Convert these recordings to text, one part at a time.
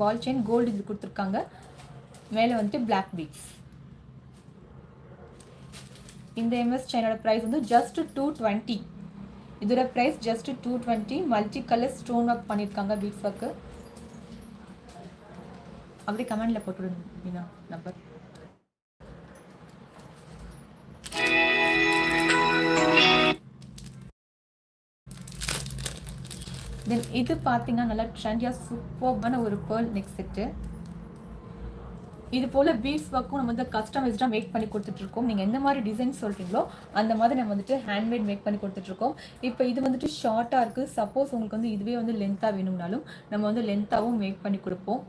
வால் chain gold இது கொடுத்துருக்காங்க. மேலே வந்துட்டு பிளாக் பீட்ஸ். இந்த எம்எஸ் செயினோட ப்ரைஸ் வந்து ஜஸ்ட் 220. இதோட price just 220. Multi colour stone work பண்ணியிருக்காங்க பீட்ஸ் ஒர்க்கு. அப்படியே கமெண்டில் போட்டுவிடுங்க நம்பர். தென் இது பார்த்தீங்கன்னா நல்லா ட்ரெண்டியாக சூப்பர்பான ஒரு பேர்ல் நெக் செட்டு. இது போல் பீட்ஸ் ஒர்க்கும் நம்ம வந்து கஸ்டமைஸ்டாக மேக் பண்ணி கொடுத்துட்ருக்கோம். நீங்கள் எந்த மாதிரி டிசைன் சொல்கிறீங்களோ அந்த மாதிரி நம்ம வந்துட்டு ஹேண்ட்மேட் மேக் பண்ணி கொடுத்துட்ருக்கோம். இப்போ இது வந்துட்டு ஷார்ட்டாக இருக்குது. சப்போஸ் உங்களுக்கு வந்து இதுவே வந்து லென்த்தாக வேணும்னாலும் நம்ம வந்து லென்த்தாகவும் மேக் பண்ணி கொடுப்போம்.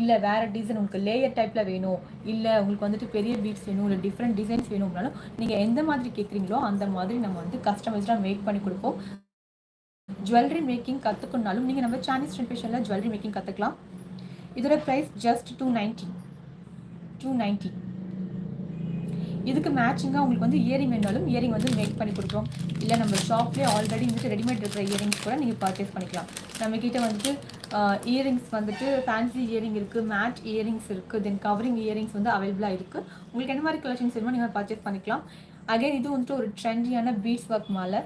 இல்லை வேறு டிசைன் உங்களுக்கு லேயர் டைப்பில் வேணும், இல்லை உங்களுக்கு வந்துட்டு பெரிய பீட்ஸ் வேணும், இல்லை டிஃப்ரெண்ட் டிசைன்ஸ் வேணும்னாலும் நீங்கள் எந்த மாதிரி கேட்குறீங்களோ அந்த மாதிரி நம்ம வந்து கஸ்டமைஸ்டாக மேக் பண்ணி கொடுப்போம். ஜுவல்லரி மேக்கிங் கற்றுக்கணுனாலும் நீங்கள் நம்ம சானிஷ் இமிடேஷனில் ஜுவல்லரி மேக்கிங் கற்றுக்கலாம். இதோட ப்ரைஸ் ஜஸ்ட் 290. இதுக்கு மேட்சிங்காக உங்களுக்கு வந்து இயரிங் வேணாலும் இயரிங் வந்து மேக் பண்ணி கொடுக்குறோம். இல்லை நம்ம ஷாப்லேயே ஆல்ரெடி வந்துட்டு ரெடிமேட் இருக்கிற இயரிங்ஸ் கூட நீங்கள் பர்ச்சேஸ் பண்ணிக்கலாம். நம்மக்கிட்ட வந்துட்டு இயரிங்ஸ் வந்துட்டு ஃபேன்சி இயரிங் இருக்குது, மேட் இயரிங்ஸ் இருக்குது, தென் கவரிங் இயரிங்ஸ் வந்து அவைலபிளாக இருக்குது. உங்களுக்கு என்ன மாதிரி கலெக்ஷன்ஸ் வேணுமோ நீங்கள் பர்ச்சேஸ் பண்ணிக்கலாம். அகைன் இது வந்துட்டு ஒரு ட்ரெண்டியான பீட்ஸ் ஒர்க் மாலை.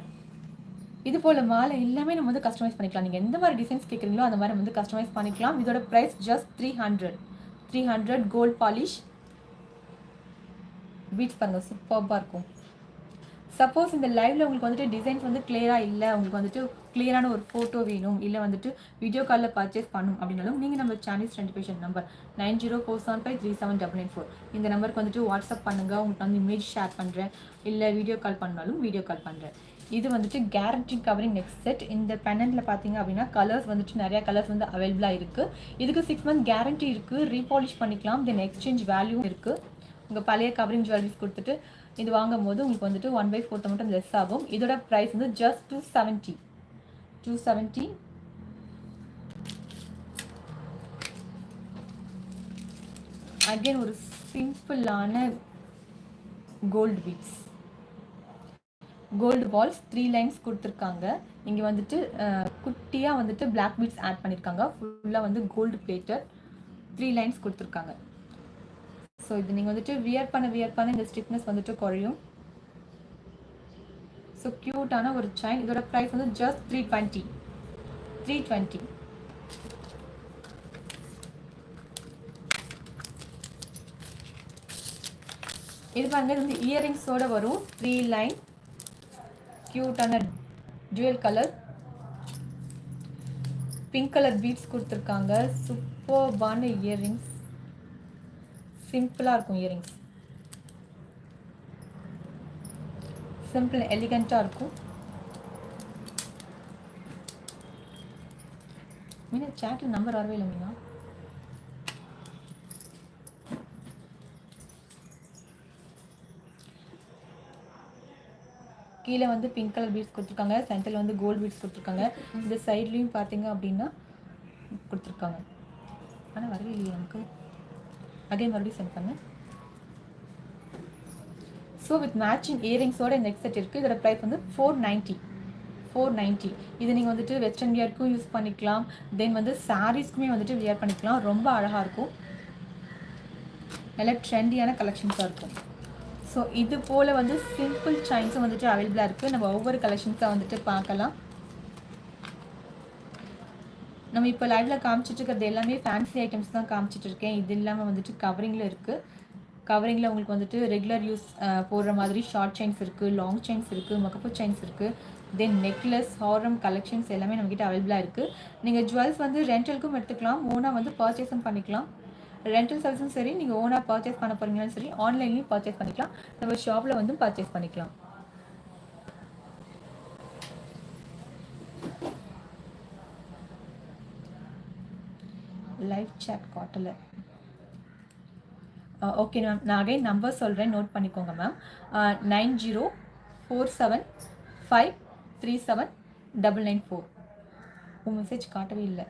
இது போல் மாலை எல்லாமே நம்ம வந்து கஸ்டமைஸ் பண்ணிக்கலாம். நீங்கள் எந்த மாதிரி டிசைன்ஸ் கேட்குறீங்களோ அந்த மாதிரி வந்து கஸ்டமைஸ் பண்ணிக்கலாம். இதோட price just 300 gold polish. Beads பாருங்கள் சூப்பராக இருக்கும். சப்போஸ் இந்த லைவில் உங்களுக்கு வந்துட்டு டிசைன்ஸ் வந்து கிளியராக இல்லை, உங்களுக்கு வந்துட்டு கிளியரான ஒரு ஃபோட்டோ வேணும், இல்லை வந்துட்டு வீடியோ காலில் பர்ச்சேஸ் பண்ணணும் அப்படின்னாலும் நீங்கள் நம்ம சானிஷ் ட்ரெண்டி நம்பர் 9047537994 இந்த நம்பருக்கு வந்துட்டு வாட்ஸ்அப் பண்ணுங்கள். உங்களுக்கு வந்து இமேஜ் ஷேர் பண்ணுறேன், இல்லை வீடியோ கால் பண்ணாலும் வீடியோ கால் பண்ணுறேன். இது வந்துட்டு கேரண்டி கவரிங் நெக்ஸ்ட் செட். இந்த பெனண்டில் பார்த்தீங்க அப்படின்னா கலர்ஸ் வந்துட்டு நிறையா கலர்ஸ் வந்து அவைலபிளாக இருக்குது. இதுக்கு 6 month கேரண்டி இருக்குது. ரீபாலிஷ் பண்ணிக்கலாம். தென் எக்ஸ்சேஞ்ச் வேல்யூ இருக்குது. உங்கள் பழைய கவரிங் ஜுவல்லரிஸ் கொடுத்துட்டு இது வாங்கும் போது உங்களுக்கு வந்துட்டு 1/4 மட்டும் லெஸ் ஆகும். இதோட ப்ரைஸ் வந்து ஜஸ்ட் 270. அகைன் ஒரு சிம்பிளான gold beads, gold balls 3 lines கொடுத்துருக்காங்க. இங்கே வந்துட்டு குட்டியாக வந்துட்டு பிளாக் பீட்ஸ் ஆட் பண்ணியிருக்காங்க. ஃபுல்லாக வந்து கோல்டு பிளேட்டட் 3 lines கொடுத்துருக்காங்க. ஸோ இது நீங்கள் வந்துட்டு வியர் பண்ண இந்த ஸ்டிஃப்னஸ் வந்துட்டு குறையும். ஸோ க்யூட்டான ஒரு செயின். இதோட ப்ரைஸ் வந்து ஜஸ்ட் 320. இது பாருங்க, இது வந்து இயரிங்ஸோட வரும். 3 line க்யூட்டான jewel colour pink colour beads கொடுத்துருக்காங்க. சூப்பர்பான இயரிங்ஸ், சிம்பிளாக இருக்கும். இயரிங்ஸ் சிம்பிள் எலிகண்ட்டாக இருக்கும். மீனா சேட்டில் நம்பர் வரவே இல்லை மீனா. கீழே வந்து பிங்க் கலர் பீட்ஸ் கொடுத்துருக்காங்க, சென்டரில் வந்து கோல்டு பீட்ஸ் கொடுத்துருக்காங்க. இந்த சைட்லேயும் பார்த்தீங்க அப்படின்னா கொடுத்துருக்காங்க. ஆனால் வரவே இல்லையே நமக்கு. அகைன் மறுபடியும் சென்ட் பண்ணு. ஸோ வித் மேட்சிங் இயரிங்ஸோட இந்த நெக் செட் இருக்குது. இதோட ப்ரைஸ் வந்து 490. இது நீங்கள் வந்துட்டு வெஸ்டர்ன் வியர்க்கும் யூஸ் பண்ணிக்கலாம். தென் வந்து சாரீஸ்க்குமே வந்துட்டு வியர் பண்ணிக்கலாம். ரொம்ப அழகாக இருக்கும். நல்ல ட்ரெண்டியான கலெக்ஷன்ஸாக இருக்கும். ஸோ இது போல் வந்து சிம்பிள் செயின்ஸும் வந்துட்டு அவைலபிளாக இருக்குது. நம்ம ஒவ்வொரு கலெக்ஷன்ஸாக வந்துட்டு பார்க்கலாம். நம்ம இப்போ லைவில் காமிச்சிட்டு இருக்கிறது எல்லாமே ஃபேன்சி ஐட்டம்ஸ் தான் காமிச்சிட்டு இருக்கேன். இது இல்லாமல் வந்துட்டு கவரிங்கில் இருக்குது. கவரிங்கில் உங்களுக்கு வந்துட்டு ரெகுலர் யூஸ் போடுற மாதிரி ஷார்ட் செயின்ஸ் இருக்குது, லாங் செயின்ஸ் இருக்குது, மொக்கப்பூ செயின்ஸ் இருக்குது. தென் நெக்லஸ், ஹாரம் கலெக்ஷன்ஸ் எல்லாமே நம்மக்கிட்ட அவைலபிளாக இருக்குது. நீங்கள் ஜுவல்ஸ் வந்து ரெண்டலுக்கும் எடுத்துக்கலாம், ஓனாக வந்து பர்ச்சேஸும் பண்ணிக்கலாம். ரெண்டல் சர்வீஸும் சரி, நீங்கள் ஓனாக பர்ச்சேஸ் பண்ண போகிறீங்கன்னு சரி, ஆன்லைன்லேயும் பர்ச்சேஸ் பண்ணிக்கலாம். நம்ம ஷாப்பில் வந்து பர்ச்சேஸ் பண்ணிக்கலாம். லைவ் சாட் காட்டலை. ஓகே மேம், நான் அகைன் நம்பர் சொல்கிறேன், நோட் பண்ணிக்கோங்க மேம். 9047537994. உங்கள் மெசேஜ் காட்டவே இல்லை.